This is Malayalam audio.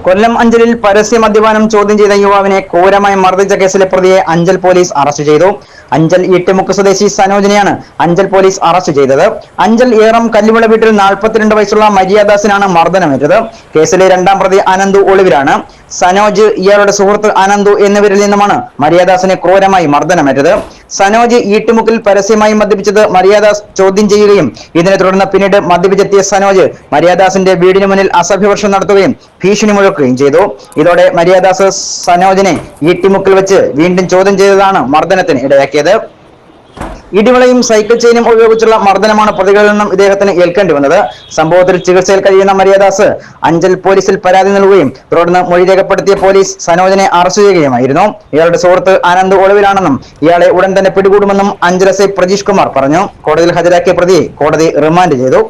കൊല്ലം അഞ്ചലിൽ പരസ്യ മദ്യപാനം ചോദ്യം ചെയ്ത യുവാവിനെ ക്രൂരമായി മർദ്ദിച്ച കേസിലെ പ്രതിയെ അഞ്ചൽ പോലീസ് അറസ്റ്റ് ചെയ്തു. അഞ്ചൽ ഈട്ടിമുക്ക് സ്വദേശി സനോജിനെയാണ് അഞ്ചൽ പോലീസ് അറസ്റ്റ് ചെയ്തത്. അഞ്ചൽ ഏറം കല്ലുവിള വീട്ടിൽ 42 വയസ്സുള്ള മരിയാദാസിനാണ് മർദ്ദനമേറ്റത്. കേസിലെ രണ്ടാം പ്രതി അനന്തു ഒളിവിലാണ്. സനോജ്, ഇയാളുടെ സുഹൃത്ത് അനന്തു എന്നിവരിൽ നിന്നുമാണ് മരിയാദാസിന് ക്രൂരമായി മർദ്ദനമേറ്റത്. സനോജ് ഈട്ടിമുക്കിൽ പരസ്യമായി മദ്യപിച്ചത് മരിയാദാസ് ചോദ്യം ചെയ്യുകയും ഇതിനെ തുടർന്ന് പിന്നീട് മദ്യപിച്ചെത്തിയ സനോജ് മരിയാദാസിന്റെ വീടിന് മുന്നിൽ അസഭ്യവർഷം നടത്തുകയും ഭീഷണി മുഴക്കുകയും ചെയ്തു. ഇതോടെ മരിയാദാസ് സനോജിനെ ഈട്ടിമുക്കിൽ വെച്ച് വീണ്ടും ചോദ്യം ചെയ്തതാണ് മർദ്ദനത്തിന് ഇടയാക്കിയത്. ഇടിവളയും സൈക്കിൾ ചെയിനും ഉപയോഗിച്ചുള്ള മർദ്ദനമാണ് പ്രതികളിൽ നിന്നും ഇദ്ദേഹത്തിന് ഏൽക്കേണ്ടി വന്നത്. സംഭവത്തിൽ ചികിത്സയിൽ കഴിയുന്ന മരിയാദാസ് അഞ്ചൽ പോലീസിൽ പരാതി നൽകുകയും തുടർന്ന് മൊഴി രേഖപ്പെടുത്തിയ പോലീസ് സനോജിനെ അറസ്റ്റ് ചെയ്യുകയുമായിരുന്നു. ഇയാളുടെ സുഹൃത്ത് ആനന്ദ് ഒളിവിലാണെന്നും ഇയാളെ ഉടൻ തന്നെ പിടികൂടുമെന്നും അഞ്ചൽ എസ് ഐ പ്രജീഷ് കുമാർ പറഞ്ഞു. കോടതിയിൽ ഹാജരാക്കിയ പ്രതിയെ കോടതി റിമാൻഡ് ചെയ്തു.